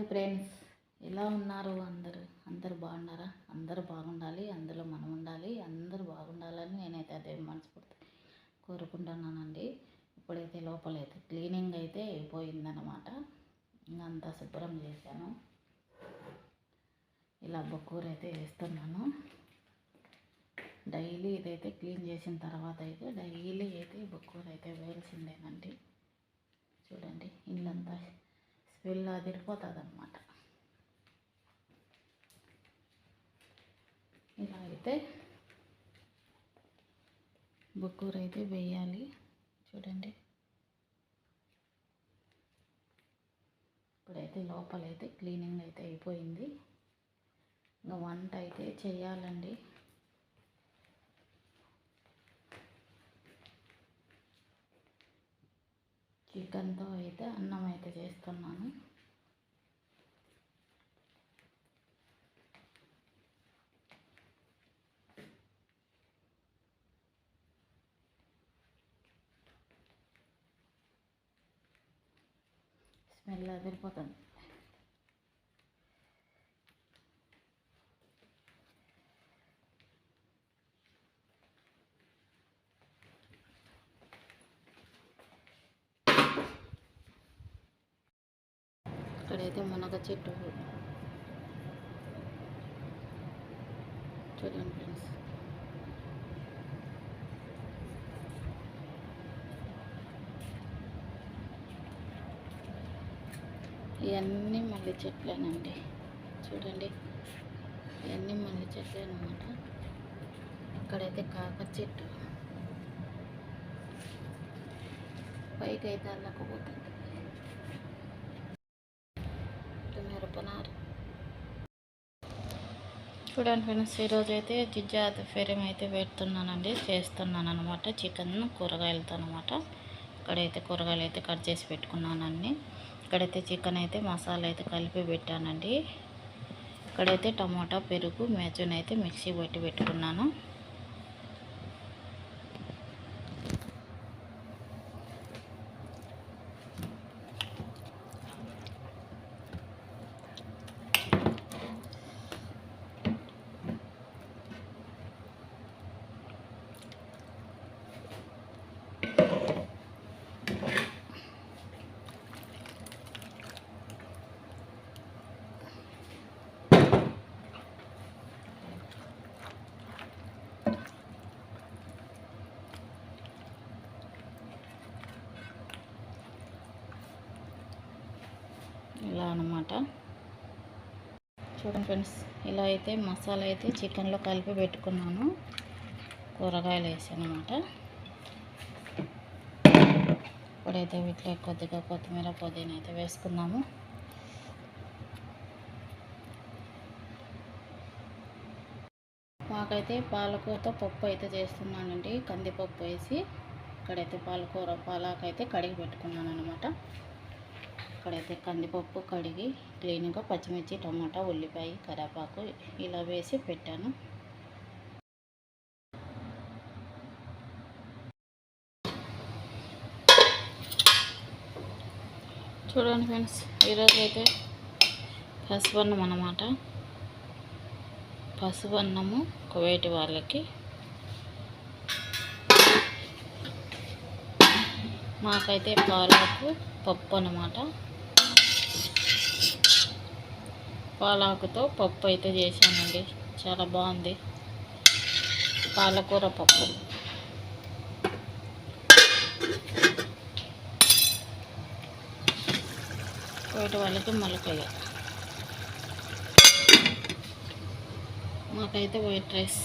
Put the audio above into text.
Friends, ఎలా ఉన్నారు? అందరూ బాగున్నారా? అందరూ బాగుండాలి, అందులో మనం ఉండాలి, అందరూ బాగుండాలని నేనైతే అదే మనస్ఫూర్తి కోరుకుంటున్నానండి. ఇప్పుడైతే లోపలైతే క్లీనింగ్ అయితే అయిపోయిందనమాట. అంతా శుభ్రం చేశాను. ఇలా బొక్కూర అయితే వేస్తున్నాను. డైలీ ఇదైతే క్లీన్ చేసిన తర్వాత అయితే డైలీ అయితే బొక్కూర అయితే వేయాల్సిందేనండి. చూడండి, ఇల్లంతా స్మెల్ అదిరిపోతుంది అనమాట. ఇలా అయితే బొక్కూర అయితే వేయాలి. చూడండి, ఇప్పుడైతే లోపలైతే క్లీనింగ్ అయితే అయిపోయింది. ఇంకా వంట అయితే చేయాలండి. చికెన్తో అయితే అన్నం అయితే చేస్తున్నాను. స్మెల్ అదిరిపోతుంది. ఇక్కడైతే మునగ చెట్టు చూడండి ఫ్రెండ్స్. ఇవన్నీ మల్లె చెట్లేనండి. చూడండి, ఇవన్నీ మల్లె చెట్లే అనమాట. ఇక్కడైతే కాకర చెట్టు పైకి అయితే అల్లకపోతుంది. మిరపనారు చూడండి ఫ్రెండ్స్. ఈరోజు అయితే జిజ్జాత ఫెరం అయితే పెడుతున్నానండి, చేస్తున్నాను అనమాట. చికెన్ కూరగాయలతో అనమాట. ఇక్కడైతే కూరగాయలు అయితే కట్ చేసి పెట్టుకున్నానండి. ఇక్కడైతే చికెన్ అయితే మసాలా అయితే కలిపి పెట్టానండి. ఇక్కడైతే టమాటా, పెరుగు, మేజూన్ అయితే మిక్సీ పెట్టి పెట్టుకున్నాను. ఇలా అన్నమాట. చూడండి ఫ్రెండ్స్, ఇలా అయితే మసాలా అయితే చికెన్లో కలిపి పెట్టుకున్నాను. కూరగాయలు వేసాను అనమాట. ఇప్పుడైతే వీటిలో కొద్దిగా కొత్తిమీర, పుదీనా అయితే వేసుకున్నాము. మాకైతే పాలకూరతో పప్పు అయితే చేస్తున్నానండి. కందిపప్పు వేసి ఇక్కడైతే పాలాకైతే కడిగి పెట్టుకున్నాను అనమాట. ఇక్కడైతే కందిపప్పు కడిగి క్లీన్గా పచ్చిమిర్చి, టమాటా, ఉల్లిపాయ, కరివేపాకు ఇలా వేసి పెట్టాను. చూడండి ఫ్రెండ్స్, ఈరోజు అయితే పసుపన్నం అన్నమాట. పసుపన్నము కువైట్ వాళ్ళకి, మాకైతే పాలాకు పప్పు అన్నమాట. పాలాకుతో పప్పు అయితే చేశానండి. చాలా బాగుంది పాలకూర పప్పు. కువైట్ వాళ్ళకి మొలకలు, మాకైతే వైట్ రైస్.